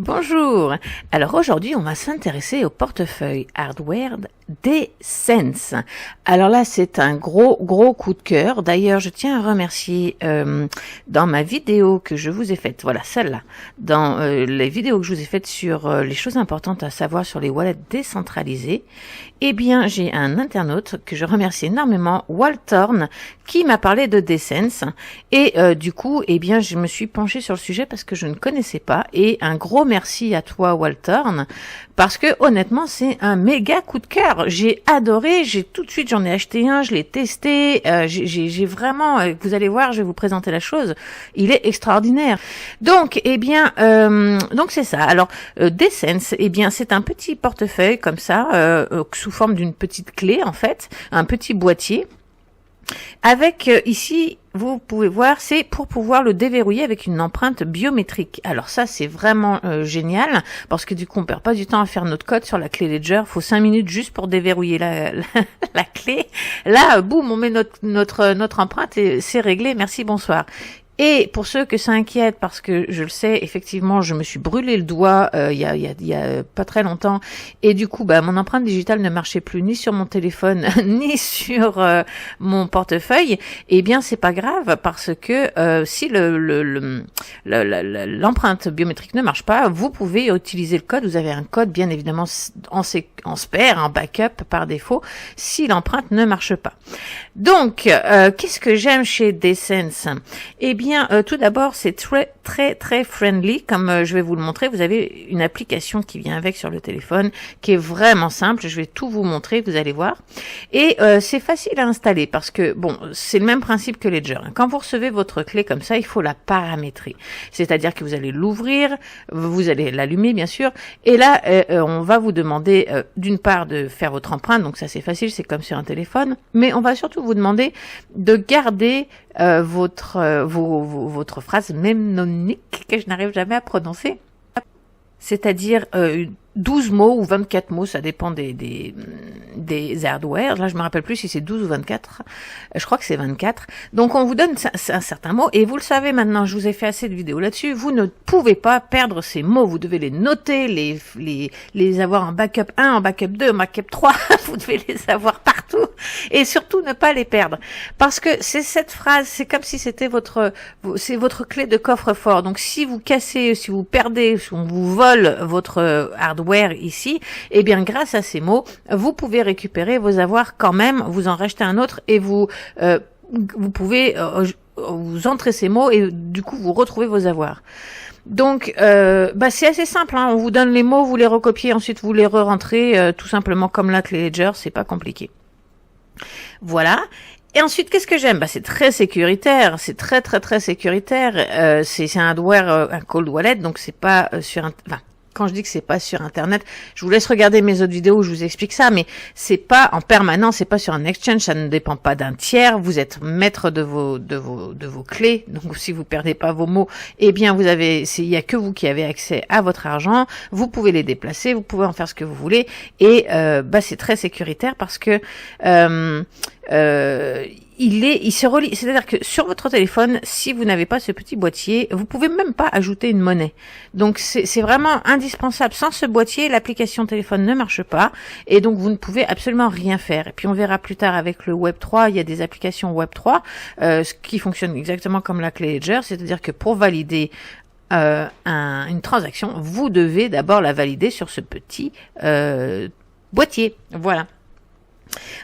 Bonjour. Alors aujourd'hui, on va s'intéresser au portefeuille hardware d'Essenz. Alors là, c'est un gros coup de cœur. D'ailleurs, je tiens à remercier dans ma vidéo que je vous ai faite, voilà celle-là, dans les vidéos que je vous ai faites sur les choses importantes à savoir sur les wallets décentralisés. Eh bien, j'ai un internaute que je remercie énormément, Waltorn, qui m'a parlé de Essenz. Et du coup, eh bien, je me suis penchée sur le sujet parce que je ne connaissais pas. Et un gros merci à toi, Waltorn, parce que honnêtement, c'est un méga coup de cœur. J'ai adoré, tout de suite, j'en ai acheté un, je l'ai testé. J'ai vraiment, vous allez voir, je vais vous présenter la chose. Il est extraordinaire. Donc, eh bien, donc c'est ça. Alors, Essenz, eh bien, c'est un petit portefeuille comme ça, sous forme d'une petite clé en fait, un petit boîtier. Avec ici, vous pouvez voir, c'est pour pouvoir le déverrouiller avec une empreinte biométrique. Alors ça, c'est vraiment génial, parce que du coup, on perd pas du temps à faire notre code sur la clé Ledger. Faut 5 minutes juste pour déverrouiller la clé. Là, boum, on met notre empreinte et c'est réglé. Merci, bonsoir. Et pour ceux que ça inquiète, parce que je le sais, effectivement, je me suis brûlé le doigt il y a pas très longtemps, et du coup, mon empreinte digitale ne marchait plus ni sur mon téléphone ni sur mon portefeuille. Eh bien, c'est pas grave, parce que si l'empreinte biométrique ne marche pas, vous pouvez utiliser le code. Vous avez un code, bien évidemment, en spare, en backup par défaut, si l'empreinte ne marche pas. Donc, qu'est-ce que j'aime chez Essenz? Eh bien, tout d'abord, c'est très friendly, comme je vais vous le montrer. Vous avez une application qui vient avec sur le téléphone, qui est vraiment simple. Je vais tout vous montrer, vous allez voir. Et c'est facile à installer, parce que, bon, c'est le même principe que Ledger. Quand vous recevez votre clé comme ça, il faut la paramétrer. C'est-à-dire que vous allez l'ouvrir, vous allez l'allumer, bien sûr, et là, on va vous demander, d'une part, de faire votre empreinte, donc ça c'est facile, c'est comme sur un téléphone, mais on va surtout vous demander de garder votre phrase mnémonique que je n'arrive jamais à prononcer, c'est-à-dire 12 mots ou 24 mots, ça dépend des hardware. Là, je me rappelle plus si c'est 12 ou 24. Je crois que c'est 24. Donc, on vous donne un certain mot, et vous le savez maintenant, je vous ai fait assez de vidéos là-dessus, vous ne pouvez pas perdre ces mots. Vous devez les noter, les avoir en backup 1, en backup 2, en backup 3. Vous devez les avoir partout. Et surtout, ne pas les perdre. Parce que c'est cette phrase, c'est comme si c'était votre clé de coffre-fort. Donc, si vous cassez, si vous perdez, si on vous vole votre hardware ici, eh bien grâce à ces mots, vous pouvez récupérer vos avoirs quand même, vous en rachetez un autre, et vous pouvez vous entrer ces mots, et du coup vous retrouvez vos avoirs. Donc c'est assez simple, hein. On vous donne les mots, vous les recopiez, ensuite vous les re-rentrez tout simplement comme la clé Ledger, c'est pas compliqué. Voilà. Et ensuite, qu'est-ce que j'aime? C'est très sécuritaire, c'est très sécuritaire. C'est un hardware, un cold wallet, donc c'est pas sur un... Enfin, quand je dis que c'est pas sur Internet, je vous laisse regarder mes autres vidéos où je vous explique ça, mais c'est pas en permanence, c'est pas sur un exchange, ça ne dépend pas d'un tiers, vous êtes maître de vos clés, donc si vous perdez pas vos mots, eh bien il y a que vous qui avez accès à votre argent, vous pouvez les déplacer, vous pouvez en faire ce que vous voulez, et c'est très sécuritaire parce que il se relie, c'est-à-dire que sur votre téléphone, si vous n'avez pas ce petit boîtier, vous pouvez même pas ajouter une monnaie. Donc c'est vraiment indispensable. Sans ce boîtier, l'application téléphone ne marche pas, et donc vous ne pouvez absolument rien faire. Et puis on verra plus tard avec le Web3, il y a des applications Web3 qui fonctionnent exactement comme la clé Ledger, c'est-à-dire que pour valider une transaction, vous devez d'abord la valider sur ce petit boîtier. Voilà.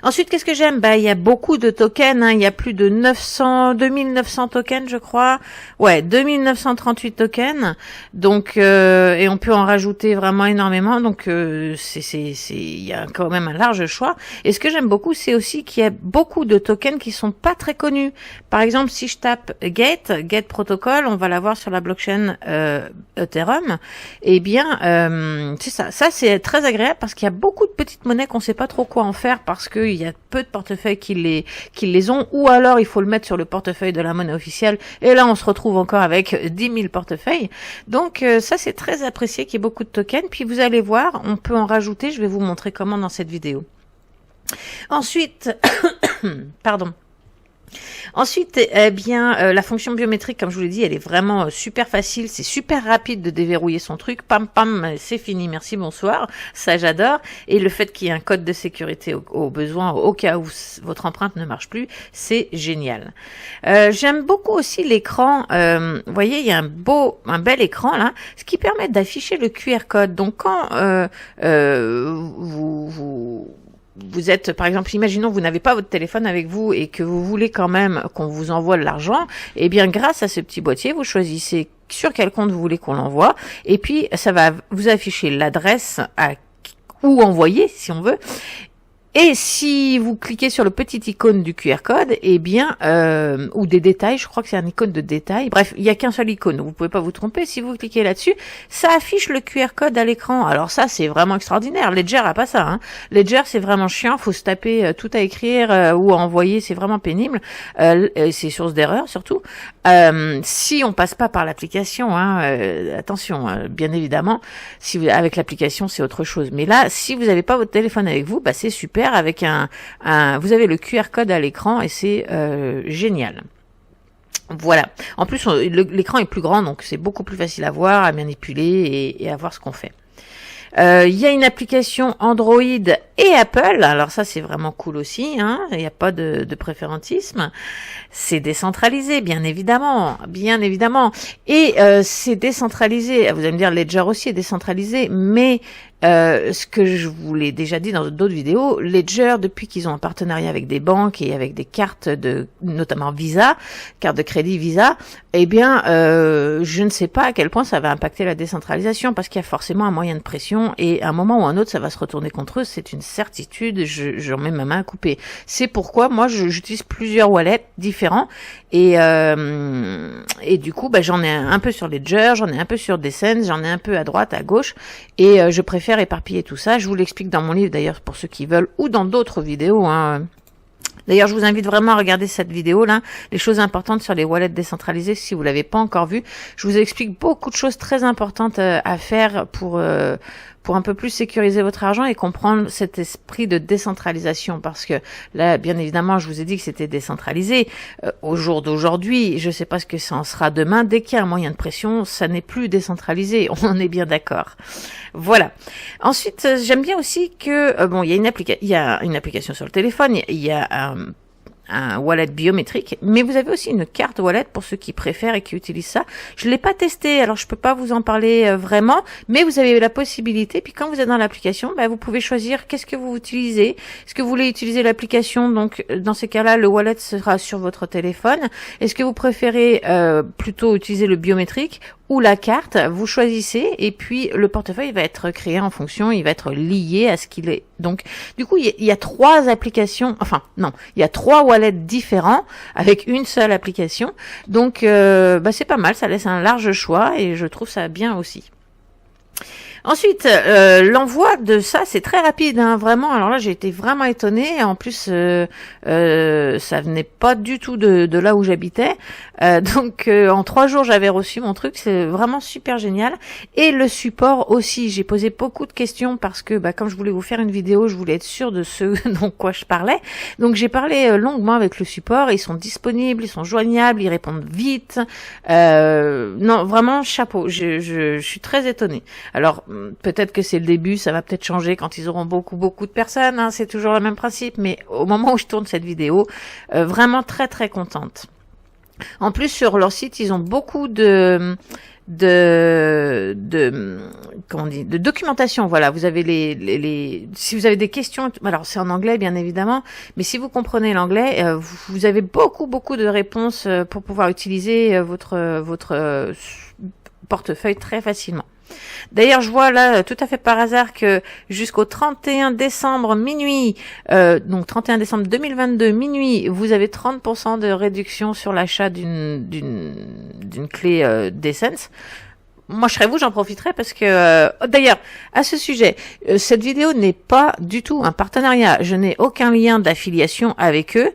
Ensuite, qu'est-ce que j'aime? Il y a beaucoup de tokens, hein. Il y a plus de 2900 tokens, je crois. Ouais, 2938 tokens. Donc, et on peut en rajouter vraiment énormément. Donc, il y a quand même un large choix. Et ce que j'aime beaucoup, c'est aussi qu'il y a beaucoup de tokens qui sont pas très connus. Par exemple, si je tape Gate Protocol, on va l'avoir sur la blockchain Ethereum. Eh bien, c'est ça. Ça, c'est très agréable parce qu'il y a beaucoup de petites monnaies qu'on sait pas trop quoi en faire, parce qu'il y a peu de portefeuilles qui les ont, ou alors il faut le mettre sur le portefeuille de la monnaie officielle, et là on se retrouve encore avec 10 000 portefeuilles. Donc ça c'est très apprécié qu'il y ait beaucoup de tokens, puis vous allez voir, on peut en rajouter, je vais vous montrer comment dans cette vidéo. Ensuite, pardon. Ensuite, eh bien, la fonction biométrique, comme je vous l'ai dit, elle est vraiment super facile. C'est super rapide de déverrouiller son truc. Pam, pam, c'est fini. Merci, bonsoir. Ça, j'adore. Et le fait qu'il y ait un code de sécurité au besoin, au cas où votre empreinte ne marche plus, c'est génial. J'aime beaucoup aussi l'écran. Vous voyez, il y a un bel écran là, ce qui permet d'afficher le QR code. Donc, quand vous êtes, par exemple, imaginons que vous n'avez pas votre téléphone avec vous et que vous voulez quand même qu'on vous envoie de l'argent, eh bien, grâce à ce petit boîtier, vous choisissez sur quel compte vous voulez qu'on l'envoie et puis ça va vous afficher l'adresse où envoyer, si on veut. Et si vous cliquez sur le petit icône du QR code, eh bien, ou des détails, je crois que c'est un icône de détails. Bref, il n'y a qu'un seul icône, donc vous pouvez pas vous tromper. Si vous cliquez là-dessus, ça affiche le QR code à l'écran. Alors ça, c'est vraiment extraordinaire. Ledger a pas ça. Hein. Ledger, c'est vraiment chiant. Faut se taper tout à écrire ou à envoyer. C'est vraiment pénible. C'est source d'erreur surtout. Si on passe pas par l'application, attention, bien évidemment. Avec l'application, c'est autre chose. Mais là, si vous n'avez pas votre téléphone avec vous, bah c'est super. Avec vous avez le QR code à l'écran et c'est génial. Voilà. En plus, l'écran est plus grand, donc c'est beaucoup plus facile à voir, à manipuler et à voir ce qu'on fait. Il y a une application Android et Apple. Alors ça, c'est vraiment cool aussi. Hein. Il n'y a pas de préférentisme. C'est décentralisé, bien évidemment. Et c'est décentralisé. Vous allez me dire, Ledger aussi est décentralisé, mais ce que je vous l'ai déjà dit dans d'autres vidéos, Ledger, depuis qu'ils ont un partenariat avec des banques et avec des cartes notamment Visa, carte de crédit Visa, eh bien, je ne sais pas à quel point ça va impacter la décentralisation, parce qu'il y a forcément un moyen de pression, et à un moment ou à un autre, ça va se retourner contre eux, c'est une certitude, j'en mets ma main à couper. C'est pourquoi, moi, j'utilise plusieurs wallets différents, et du coup, j'en ai un peu sur Ledger, j'en ai un peu sur Descent, j'en ai un peu à droite, à gauche, et je préfère éparpiller tout ça. Je vous l'explique dans mon livre d'ailleurs pour ceux qui veulent, ou dans d'autres vidéos. D'ailleurs, je vous invite vraiment à regarder cette vidéo-là, les choses importantes sur les wallets décentralisés, si vous l'avez pas encore vu. Je vous explique beaucoup de choses très importantes à faire pour un peu plus sécuriser votre argent et comprendre cet esprit de décentralisation. Parce que là, bien évidemment, je vous ai dit que c'était décentralisé. Au jour d'aujourd'hui, je sais pas ce que ça en sera demain. Dès qu'il y a un moyen de pression, ça n'est plus décentralisé. On est bien d'accord. Voilà. Ensuite, j'aime bien aussi que il y a une application sur le téléphone, il y a un wallet biométrique, mais vous avez aussi une carte wallet pour ceux qui préfèrent et qui utilisent ça. Je l'ai pas testé, alors je peux pas vous en parler vraiment, mais vous avez la possibilité. Puis quand vous êtes dans l'application, vous pouvez choisir qu'est-ce que vous utilisez. Est-ce que vous voulez utiliser l'application? Donc dans ces cas-là, le wallet sera sur votre téléphone. Est-ce que vous préférez plutôt utiliser le biométrique ou la carte? Vous choisissez et puis le portefeuille va être créé en fonction, il va être lié à ce qu'il est. Donc du coup, il y a trois applications, il y a trois wallets différents avec une seule application. Donc c'est pas mal, ça laisse un large choix et je trouve ça bien aussi. Ensuite, l'envoi de ça, c'est très rapide, vraiment. Alors là, j'ai été vraiment étonnée. En plus, ça venait pas du tout de là où j'habitais. Donc, en 3 jours, j'avais reçu mon truc. C'est vraiment super génial. Et le support aussi. J'ai posé beaucoup de questions parce que, comme je voulais vous faire une vidéo, je voulais être sûre de ce dont quoi je parlais. Donc, j'ai parlé longuement avec le support. Ils sont disponibles, ils sont joignables, ils répondent vite. Non, vraiment, chapeau. Je suis très étonnée. Alors, peut-être que c'est le début, ça va peut-être changer quand ils auront beaucoup de personnes, c'est toujours le même principe, mais au moment où je tourne cette vidéo, vraiment très très contente. En plus, sur leur site, ils ont beaucoup de documentation. Voilà, vous avez si vous avez des questions, alors c'est en anglais bien évidemment, mais si vous comprenez l'anglais, vous avez beaucoup de réponses pour pouvoir utiliser votre portefeuille très facilement. D'ailleurs, je vois là, tout à fait par hasard, que jusqu'au 31 décembre minuit, donc 31 décembre 2022 minuit, vous avez 30% de réduction sur l'achat d'une clé Descent. Moi, je serais vous, j'en profiterai parce que... d'ailleurs, à ce sujet, cette vidéo n'est pas du tout un partenariat. Je n'ai aucun lien d'affiliation avec eux.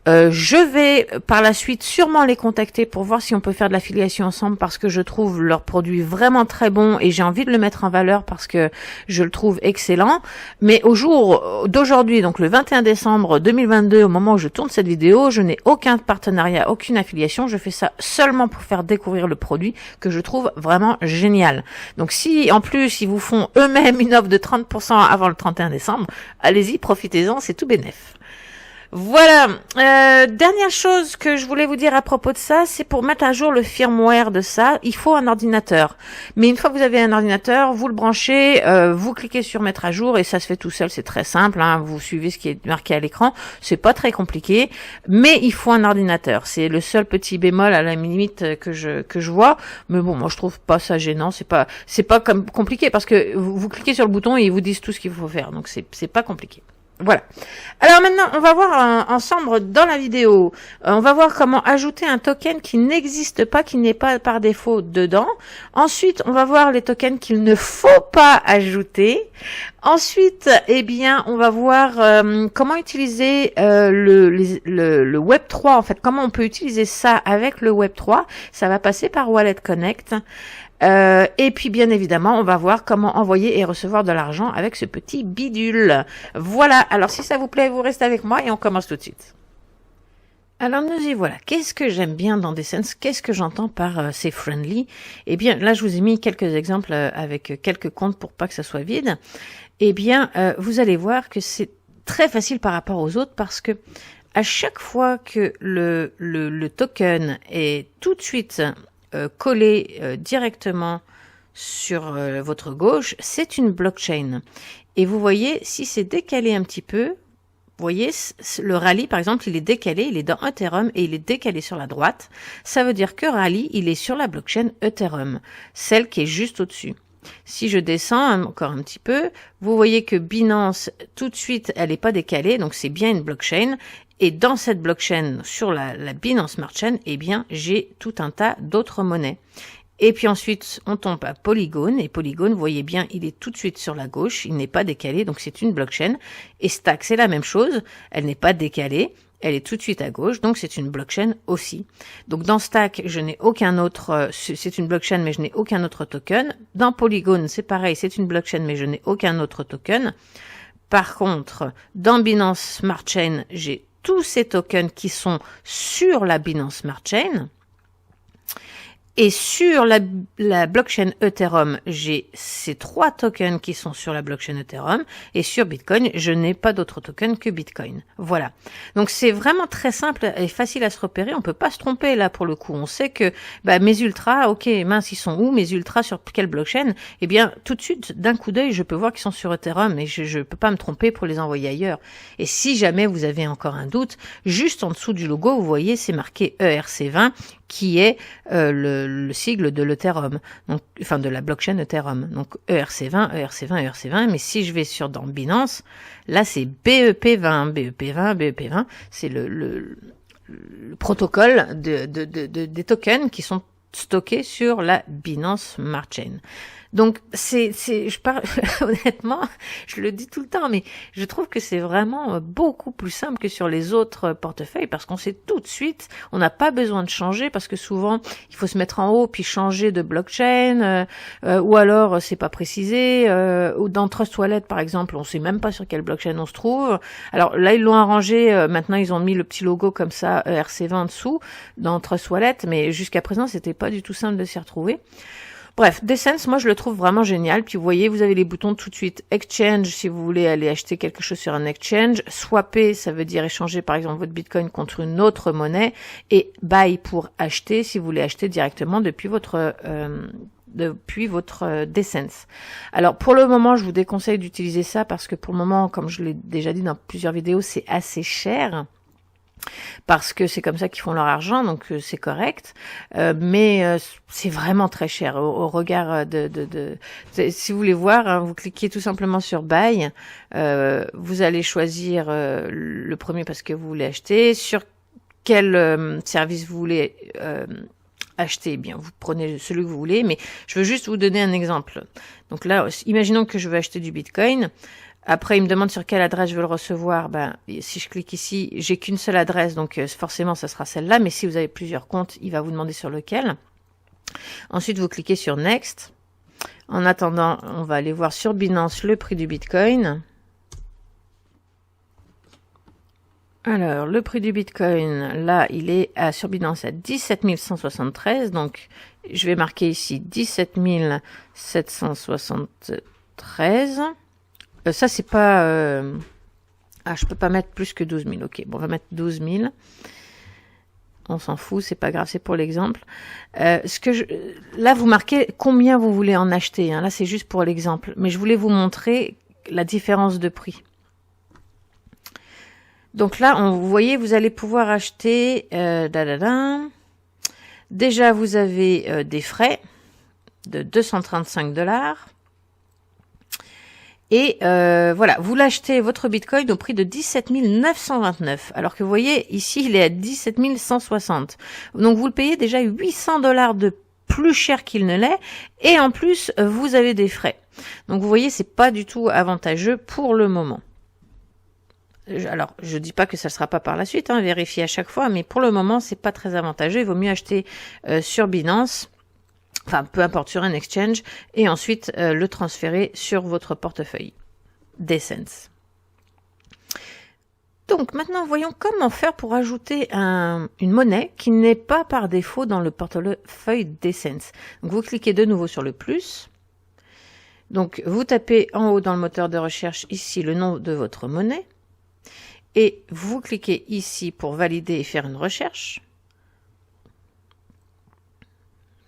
Je vais par la suite sûrement les contacter pour voir si on peut faire de l'affiliation ensemble parce que je trouve leur produit vraiment très bon et j'ai envie de le mettre en valeur parce que je le trouve excellent. Mais au jour d'aujourd'hui, donc le 21 décembre 2022, au moment où je tourne cette vidéo, je n'ai aucun partenariat, aucune affiliation. Je fais ça seulement pour faire découvrir le produit que je trouve vraiment génial. Donc si en plus ils vous font eux-mêmes une offre de 30% avant le 31 décembre, allez-y, profitez-en, c'est tout bénef. Voilà, dernière chose que je voulais vous dire à propos de ça, c'est pour mettre à jour le firmware de ça, il faut un ordinateur. Mais une fois que vous avez un ordinateur, vous le branchez, vous cliquez sur mettre à jour et ça se fait tout seul, c'est très simple, hein, vous suivez ce qui est marqué à l'écran, c'est pas très compliqué, mais il faut un ordinateur. C'est le seul petit bémol à la limite que je vois, mais bon, moi je trouve pas ça gênant, c'est pas comme compliqué parce que vous cliquez sur le bouton et ils vous disent tout ce qu'il faut faire, donc c'est pas compliqué. Voilà. Alors maintenant, on va voir ensemble dans la vidéo, on va voir comment ajouter un token qui n'existe pas, qui n'est pas par défaut dedans. Ensuite, on va voir les tokens qu'il ne faut pas ajouter. Ensuite, eh bien, on va voir comment utiliser le Web3, en fait, comment on peut utiliser ça avec le Web3. Ça va passer par Wallet Connect. Et puis bien évidemment, on va voir comment envoyer et recevoir de l'argent avec ce petit bidule. Voilà, alors si ça vous plaît, vous restez avec moi et on commence tout de suite. Alors nous y voilà. Qu'est-ce que j'aime bien dans Descents? Qu'est-ce que j'entends par c'est friendly? Eh bien là, je vous ai mis quelques exemples avec quelques comptes pour pas que ça soit vide. Eh bien, vous allez voir que c'est très facile par rapport aux autres parce que à chaque fois que le token est tout de suite collé directement sur votre gauche, c'est une blockchain. Et vous voyez, si c'est décalé un petit peu, vous voyez, le Rally, par exemple, il est décalé, il est dans Ethereum et il est décalé sur la droite. Ça veut dire que Rally, il est sur la blockchain Ethereum, celle qui est juste au-dessus. Si je descends encore un petit peu, vous voyez que Binance, tout de suite, elle n'est pas décalée, donc c'est bien une blockchain. Et dans cette blockchain, sur la Binance Smart Chain, eh bien, j'ai tout un tas d'autres monnaies. Et puis ensuite, on tombe à Polygon. Et Polygon, vous voyez bien, il est tout de suite sur la gauche. Il n'est pas décalé, donc c'est une blockchain. Et Stack, c'est la même chose. Elle n'est pas décalée. Elle est tout de suite à gauche, donc c'est une blockchain aussi. Donc dans Stack, je n'ai aucun autre, c'est une blockchain, mais je n'ai aucun autre token. Dans Polygon, c'est pareil, c'est une blockchain, mais je n'ai aucun autre token. Par contre, dans Binance Smart Chain, j'ai tous ces tokens qui sont sur la Binance Smart Chain. Et sur la blockchain Ethereum, j'ai ces 3 tokens qui sont sur la blockchain Ethereum. Et sur Bitcoin, je n'ai pas d'autres tokens que Bitcoin. Voilà. Donc c'est vraiment très simple et facile à se repérer. On peut pas se tromper là pour le coup. On sait que mes ultras, ok, mince, ils sont où? Mes ultras sur quelle blockchain? Eh bien, tout de suite, d'un coup d'œil, je peux voir qu'ils sont sur Ethereum et je peux pas me tromper pour les envoyer ailleurs. Et si jamais vous avez encore un doute, juste en dessous du logo, vous voyez, c'est marqué ERC20 qui est le sigle de l'Ethereum, donc enfin de la blockchain Ethereum. Donc ERC20, ERC20, ERC20. Mais si je vais dans Binance, là c'est BEP20, BEP20, BEP20. C'est le protocole des tokens qui sont stockés sur la Binance Smart Chain. Donc je parle honnêtement, je le dis tout le temps, mais je trouve que c'est vraiment beaucoup plus simple que sur les autres portefeuilles parce qu'on sait tout de suite, on n'a pas besoin de changer parce que souvent il faut se mettre en haut puis changer de blockchain ou alors c'est pas précisé ou dans Trust Wallet par exemple, on sait même pas sur quelle blockchain on se trouve. Alors là ils l'ont arrangé, maintenant ils ont mis le petit logo comme ça ERC20 en dessous dans Trust Wallet, mais jusqu'à présent c'était pas du tout simple de s'y retrouver. Bref, Descents, moi je le trouve vraiment génial. Puis vous voyez, vous avez les boutons tout de suite. Exchange, si vous voulez aller acheter quelque chose sur un exchange. Swapper, ça veut dire échanger par exemple votre Bitcoin contre une autre monnaie. Et buy pour acheter, si vous voulez acheter directement depuis votre Descents. Alors pour le moment, je vous déconseille d'utiliser ça parce que pour le moment, comme je l'ai déjà dit dans plusieurs vidéos, c'est assez cher. Parce que c'est comme ça qu'ils font leur argent, donc c'est correct, mais c'est vraiment très cher au regard si vous voulez voir, hein, vous cliquez tout simplement sur Buy, vous allez choisir le premier parce que vous voulez acheter, sur quel service vous voulez acheter, eh bien vous prenez celui que vous voulez, mais je veux juste vous donner un exemple. Donc là, imaginons que je veux acheter du Bitcoin. Après, il me demande sur quelle adresse je veux le recevoir. Ben, si je clique ici, j'ai qu'une seule adresse, donc forcément, ça sera celle-là. Mais si vous avez plusieurs comptes, il va vous demander sur lequel. Ensuite, vous cliquez sur Next. En attendant, on va aller voir sur Binance le prix du Bitcoin. Alors, le prix du Bitcoin, là, il est sur Binance à 17 173. Donc, je vais marquer ici 17 773. Ça, c'est pas... je peux pas mettre plus que 12 000. Ok, bon, on va mettre 12 000. On s'en fout, c'est pas grave, c'est pour l'exemple. Là, vous marquez combien vous voulez en acheter. Hein. Là, c'est juste pour l'exemple. Mais je voulais vous montrer la différence de prix. Donc là, vous voyez, vous allez pouvoir acheter... Déjà, vous avez des frais de 235 $. Et voilà, vous l'achetez votre Bitcoin au prix de 17 929, alors que vous voyez, ici, il est à 17 160. Donc, vous le payez déjà 800 $ de plus cher qu'il ne l'est, et en plus, vous avez des frais. Donc, vous voyez, c'est pas du tout avantageux pour le moment. Alors, je dis pas que ça ne sera pas par la suite, hein, vérifiez à chaque fois, mais pour le moment, c'est pas très avantageux. Il vaut mieux acheter sur Binance, enfin, peu importe, sur un exchange, et ensuite le transférer sur votre portefeuille Decence. Donc, maintenant, voyons comment faire pour ajouter une monnaie qui n'est pas par défaut dans le portefeuille Decence. Donc, vous cliquez de nouveau sur le plus. Donc, vous tapez en haut dans le moteur de recherche ici le nom de votre monnaie. Et vous cliquez ici pour valider et faire une recherche.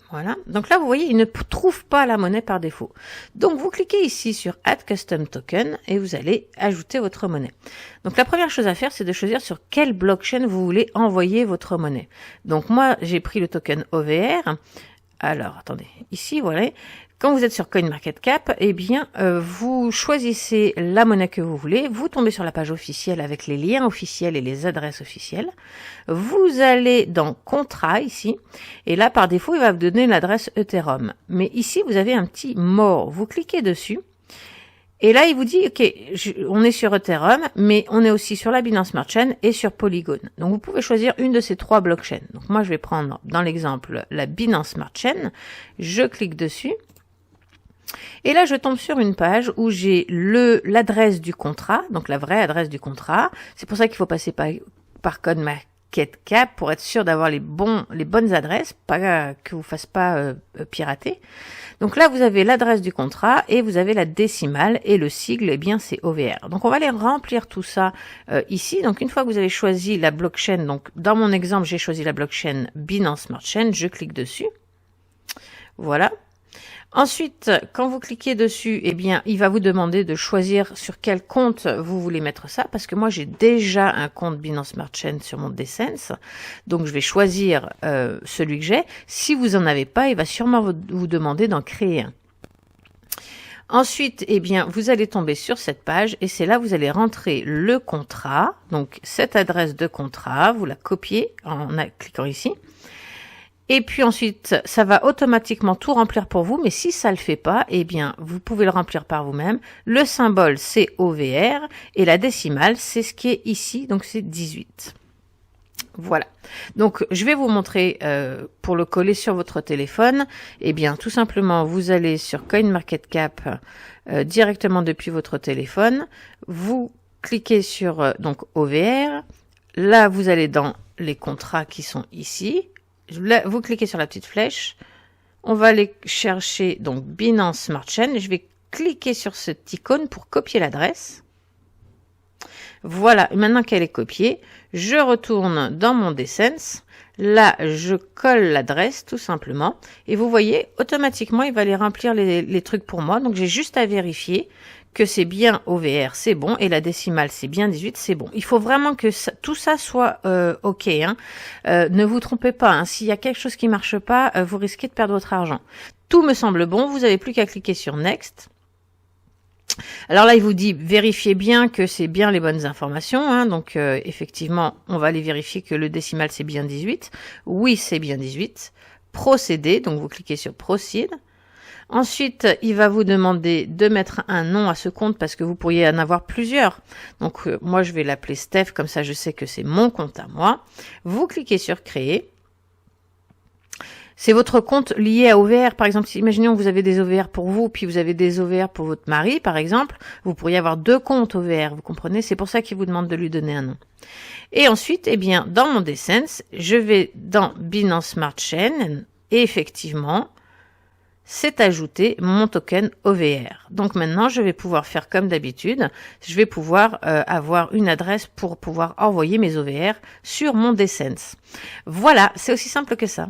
Voilà. Donc là, vous voyez, il ne trouve pas la monnaie par défaut. Donc, vous cliquez ici sur Add Custom Token et vous allez ajouter votre monnaie. Donc, la première chose à faire, c'est de choisir sur quelle blockchain vous voulez envoyer votre monnaie. Donc, moi, j'ai pris le token OVR. Alors, attendez. Ici, voilà. Quand vous êtes sur CoinMarketCap, eh bien, vous choisissez la monnaie que vous voulez, vous tombez sur la page officielle avec les liens officiels et les adresses officielles. Vous allez dans Contrat ici, et là, par défaut, il va vous donner l'adresse Ethereum. Mais ici, vous avez un petit More. Vous cliquez dessus, et là, il vous dit, OK, on est sur Ethereum, mais on est aussi sur la Binance Smart Chain et sur Polygon. Donc, vous pouvez choisir une de ces trois blockchains. Donc, moi, je vais prendre, dans l'exemple, la Binance Smart Chain. Je clique dessus. Et là, je tombe sur une page où j'ai l'adresse du contrat, donc la vraie adresse du contrat. C'est pour ça qu'il faut passer par CoinMarketCap pour être sûr d'avoir les bonnes adresses, pas que vous fasse pas pirater. Donc là, vous avez l'adresse du contrat et vous avez la décimale et le sigle, eh bien, c'est OVR. Donc, on va aller remplir tout ça ici. Donc, une fois que vous avez choisi la blockchain, donc dans mon exemple, j'ai choisi la blockchain Binance Smart Chain, je clique dessus. Voilà. Ensuite, quand vous cliquez dessus, eh bien, il va vous demander de choisir sur quel compte vous voulez mettre ça, parce que moi, j'ai déjà un compte Binance Smart Chain sur mon Decence, donc je vais choisir celui que j'ai. Si vous en avez pas, il va sûrement vous demander d'en créer un. Ensuite, eh bien, vous allez tomber sur cette page et c'est là où vous allez rentrer le contrat, donc cette adresse de contrat, vous la copiez en cliquant ici. Et puis ensuite, ça va automatiquement tout remplir pour vous, mais si ça le fait pas, eh bien, vous pouvez le remplir par vous-même. Le symbole, c'est OVR, et la décimale, c'est ce qui est ici, donc c'est 18. Voilà. Donc, je vais vous montrer, pour le coller sur votre téléphone, eh bien, tout simplement, vous allez sur CoinMarketCap, directement depuis votre téléphone, vous cliquez sur, donc, OVR, là, vous allez dans les contrats qui sont ici. Là, vous cliquez sur la petite flèche, on va aller chercher donc Binance Smart Chain, et je vais cliquer sur cette icône pour copier l'adresse. Voilà, maintenant qu'elle est copiée, je retourne dans mon Decence, là je colle l'adresse tout simplement, et vous voyez, automatiquement il va aller remplir les trucs pour moi, donc j'ai juste à vérifier que c'est bien OVR, c'est bon, et la décimale, c'est bien 18, c'est bon. Il faut vraiment que tout ça soit OK. Hein. Ne vous trompez pas, hein, s'il y a quelque chose qui marche pas, vous risquez de perdre votre argent. Tout me semble bon, vous n'avez plus qu'à cliquer sur Next. Alors là, il vous dit, vérifiez bien que c'est bien les bonnes informations. Hein, donc, effectivement, on va aller vérifier que le décimal, c'est bien 18. Oui, c'est bien 18. Procéder, donc vous cliquez sur Proceed. Ensuite, il va vous demander de mettre un nom à ce compte parce que vous pourriez en avoir plusieurs. Donc, moi, je vais l'appeler Steph, comme ça, je sais que c'est mon compte à moi. Vous cliquez sur Créer. C'est votre compte lié à OVR. Par exemple, imaginons que vous avez des OVR pour vous, puis vous avez des OVR pour votre mari, par exemple. Vous pourriez avoir 2 comptes OVR, vous comprenez? C'est pour ça qu'il vous demande de lui donner un nom. Et ensuite, eh bien, dans mon Descents, je vais dans Binance Smart Chain, et effectivement, c'est ajouté mon token OVR. Donc maintenant, je vais pouvoir faire comme d'habitude. Je vais pouvoir avoir une adresse pour pouvoir envoyer mes OVR sur mon Descents. Voilà, c'est aussi simple que ça.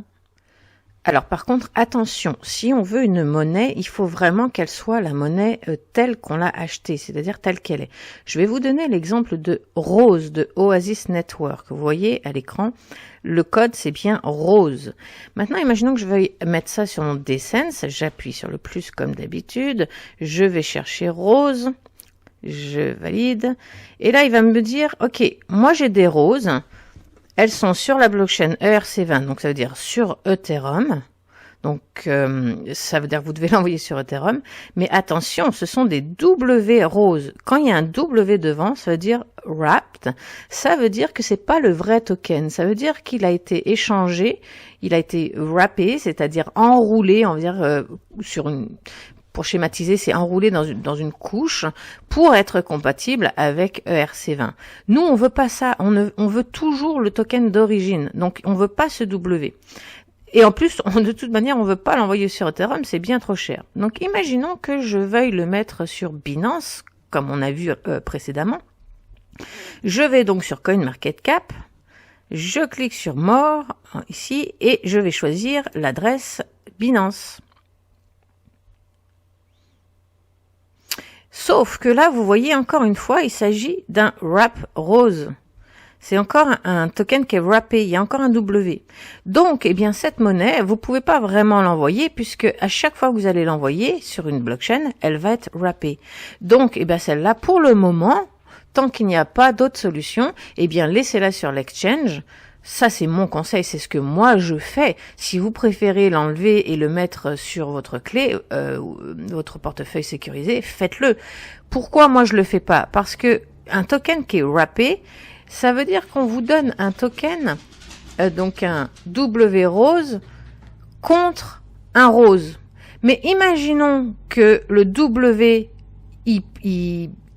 Alors par contre, attention, si on veut une monnaie, il faut vraiment qu'elle soit la monnaie telle qu'on l'a achetée, c'est-à-dire telle qu'elle est. Je vais vous donner l'exemple de Rose, de Oasis Network. Vous voyez à l'écran, le code c'est bien Rose. Maintenant, imaginons que je veuille mettre ça sur mon Descents, j'appuie sur le plus comme d'habitude, je vais chercher Rose, je valide, et là il va me dire, ok, moi j'ai des roses, elles sont sur la blockchain ERC20, donc ça veut dire sur Ethereum. Donc ça veut dire que vous devez l'envoyer sur Ethereum. Mais attention, ce sont des W roses. Quand il y a un W devant, ça veut dire wrapped. Ça veut dire que c'est pas le vrai token. Ça veut dire qu'il a été échangé, il a été wrappé, c'est-à-dire enroulé, on va dire sur une. Pour schématiser, c'est enroulé dans une couche pour être compatible avec ERC20. Nous, on veut pas ça. On veut toujours le token d'origine. Donc, on veut pas ce W. Et en plus, de toute manière, on veut pas l'envoyer sur Ethereum, c'est bien trop cher. Donc, imaginons que je veuille le mettre sur Binance, comme on a vu précédemment. Je vais donc sur CoinMarketCap. Je clique sur More, ici, et je vais choisir l'adresse Binance. Sauf que là, vous voyez encore une fois, il s'agit d'un wrap rose. C'est encore un token qui est wrappé, il y a encore un W. Donc, eh bien, cette monnaie, vous pouvez pas vraiment l'envoyer puisque à chaque fois que vous allez l'envoyer sur une blockchain, elle va être wrappée. Donc, eh bien, celle-là, pour le moment, tant qu'il n'y a pas d'autre solution, eh bien, laissez-la sur l'exchange. Ça, c'est mon conseil, c'est ce que moi je fais. Si vous préférez l'enlever et le mettre sur votre clé, votre portefeuille sécurisé, faites-le. Pourquoi moi je le fais pas? Parce que un token qui est wrappé, ça veut dire qu'on vous donne un token, donc un W rose, contre un rose. Mais imaginons que le W,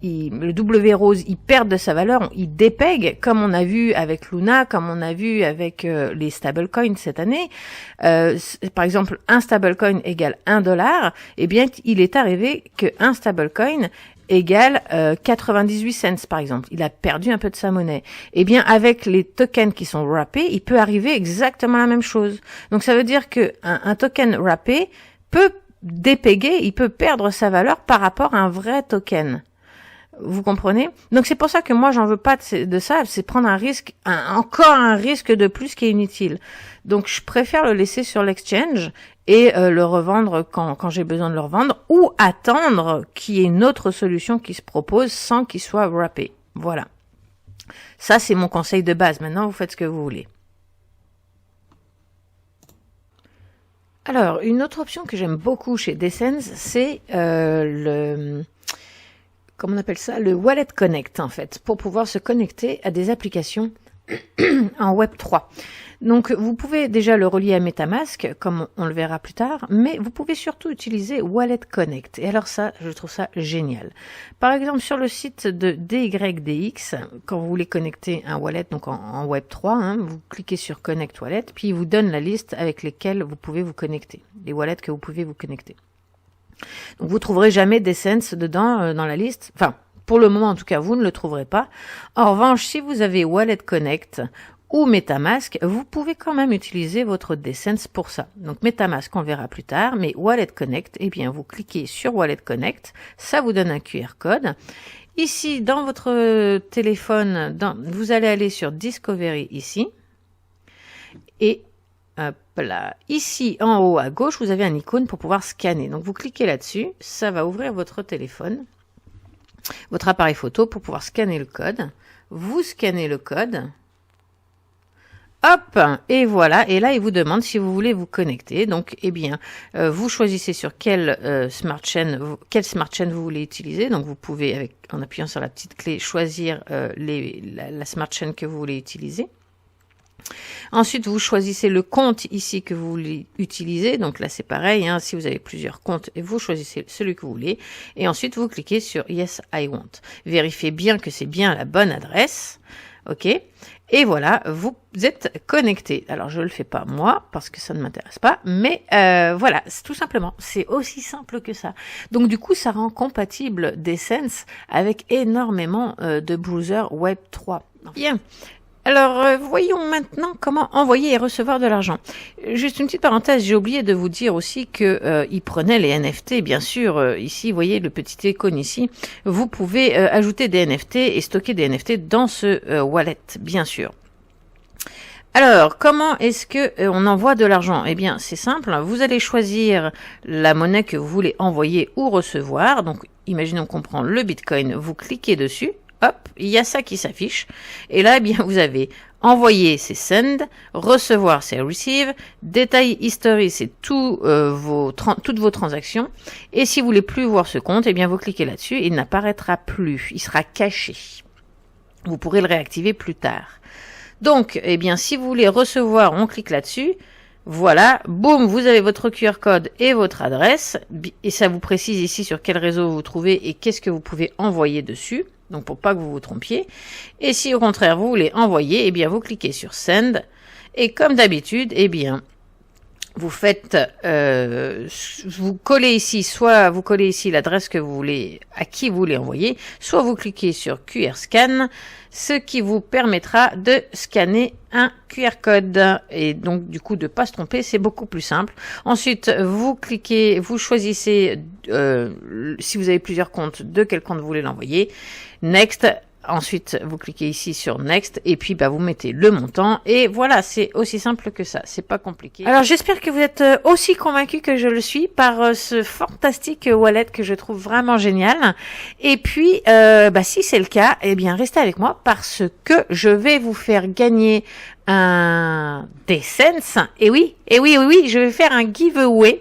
le W rose, il perd de sa valeur, il dépègue, comme on a vu avec Luna, comme on a vu avec les stablecoins cette année. Par exemple, un stablecoin égale $1, eh bien, il est arrivé que un stablecoin égale 98 cents, par exemple. Il a perdu un peu de sa monnaie. Eh bien, avec les tokens qui sont wrappés, il peut arriver exactement la même chose. Donc, ça veut dire que un token wrappé peut dépéguer, il peut perdre sa valeur par rapport à un vrai token. Vous comprenez? Donc c'est pour ça que moi j'en veux pas de ça, c'est prendre un risque, encore un risque de plus qui est inutile. Donc je préfère le laisser sur l'exchange et le revendre quand j'ai besoin de le revendre, ou attendre qu'il y ait une autre solution qui se propose sans qu'il soit wrappé. Voilà. Ça c'est mon conseil de base. Maintenant vous faites ce que vous voulez. Alors une autre option que j'aime beaucoup chez Descents, c'est comment on appelle ça, le Wallet Connect en fait, pour pouvoir se connecter à des applications en Web3. Donc vous pouvez déjà le relier à MetaMask, comme on le verra plus tard, mais vous pouvez surtout utiliser Wallet Connect. Et alors ça, je trouve ça génial. Par exemple, sur le site de DYDX, quand vous voulez connecter un wallet, donc en Web3, vous cliquez sur Connect Wallet, puis il vous donne la liste avec lesquelles vous pouvez vous connecter, les wallets que vous pouvez vous connecter. Donc vous trouverez jamais Descents dedans dans la liste. Enfin, pour le moment en tout cas, vous ne le trouverez pas. En revanche, si vous avez Wallet Connect ou MetaMask, vous pouvez quand même utiliser votre Descents pour ça. Donc MetaMask, on verra plus tard, mais Wallet Connect, eh bien vous cliquez sur Wallet Connect, ça vous donne un QR code. Ici, dans votre téléphone, vous allez aller sur Discovery ici, et hop là. Ici, en haut à gauche, vous avez un icône pour pouvoir scanner. Donc, vous cliquez là-dessus. Ça va ouvrir votre téléphone, votre appareil photo pour pouvoir scanner le code. Vous scannez le code. Hop, et voilà, et là il vous demande si vous voulez vous connecter. Donc eh bien vous choisissez sur quelle smart chain vous voulez utiliser. Donc vous pouvez en appuyant sur la petite clé choisir la smart chain que vous voulez utiliser. Ensuite, vous choisissez le compte ici que vous voulez utiliser. Donc là, c'est pareil. Si vous avez plusieurs comptes, et vous choisissez celui que vous voulez. Et ensuite, vous cliquez sur Yes, I want. Vérifiez bien que c'est bien la bonne adresse. OK. Et voilà, vous êtes connecté. Alors, je le fais pas moi, parce que ça ne m'intéresse pas. Mais voilà, c'est tout simplement. C'est aussi simple que ça. Donc, du coup, ça rend compatible Dessense avec énormément de browsers Web 3. Bien. Alors, voyons maintenant comment envoyer et recevoir de l'argent. Juste une petite parenthèse, j'ai oublié de vous dire aussi que il prenait les NFT, bien sûr. Ici, vous voyez le petit icône ici. Vous pouvez ajouter des NFT et stocker des NFT dans ce wallet, bien sûr. Alors, comment est-ce que on envoie de l'argent? Eh bien, c'est simple. Vous allez choisir la monnaie que vous voulez envoyer ou recevoir. Donc, imaginons qu'on prend le Bitcoin. Vous cliquez dessus. Hop, il y a ça qui s'affiche. Et là, eh bien, vous avez envoyer, c'est send, recevoir, c'est receive, détail history, c'est toutes vos transactions. Et si vous voulez plus voir ce compte, eh bien, vous cliquez là-dessus, il n'apparaîtra plus, il sera caché. Vous pourrez le réactiver plus tard. Donc, eh bien, si vous voulez recevoir, on clique là-dessus. Voilà, boum, vous avez votre QR code et votre adresse. Et ça vous précise ici sur quel réseau vous vous trouvez et qu'est-ce que vous pouvez envoyer dessus. Donc, pour pas que vous vous trompiez. Et si au contraire, vous voulez envoyer, eh bien, vous cliquez sur Send. Et comme d'habitude, eh bien, vous faites, vous collez ici, soit vous collez ici l'adresse que vous voulez, à qui vous voulez envoyer, soit vous cliquez sur QR Scan, ce qui vous permettra de scanner un QR code. Et donc, du coup, de pas se tromper, c'est beaucoup plus simple. Ensuite, vous cliquez, vous choisissez, si vous avez plusieurs comptes, de quel compte vous voulez l'envoyer. Next. Ensuite, vous cliquez ici sur Next et puis vous mettez le montant et voilà, c'est aussi simple que ça, c'est pas compliqué. Alors j'espère que vous êtes aussi convaincus que je le suis par ce fantastique wallet que je trouve vraiment génial. Et puis, si c'est le cas, eh bien restez avec moi parce que je vais vous faire gagner un Dessense. Et oui, je vais faire un giveaway.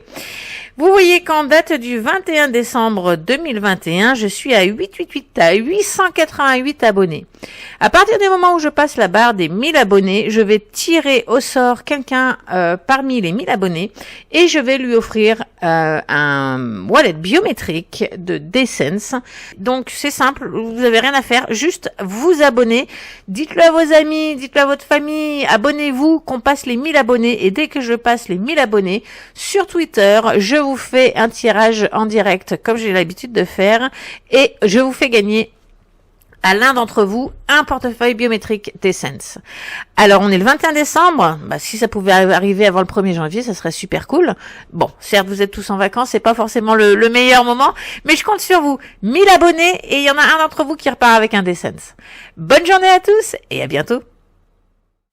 Vous voyez qu'en date du 21 décembre 2021, je suis à 888 abonnés. À partir du moment où je passe la barre des 1000 abonnés, je vais tirer au sort quelqu'un parmi les 1000 abonnés et je vais lui offrir un wallet biométrique de Dessense. Donc c'est simple, vous n'avez rien à faire, juste vous abonner, dites-le à vos amis, dites-le à votre famille, abonnez-vous qu'on passe les 1000 abonnés et dès que je passe les 1000 abonnés sur Twitter, je vous fais un tirage en direct comme j'ai l'habitude de faire et je vous fais gagner à l'un d'entre vous un portefeuille biométrique Dessense. Alors on est le 21 décembre, si ça pouvait arriver avant le 1er janvier, ça serait super cool. Bon, certes vous êtes tous en vacances, c'est pas forcément le meilleur moment, mais je compte sur vous. 1000 abonnés et il y en a un d'entre vous qui repart avec un Dessense. Bonne journée à tous et à bientôt.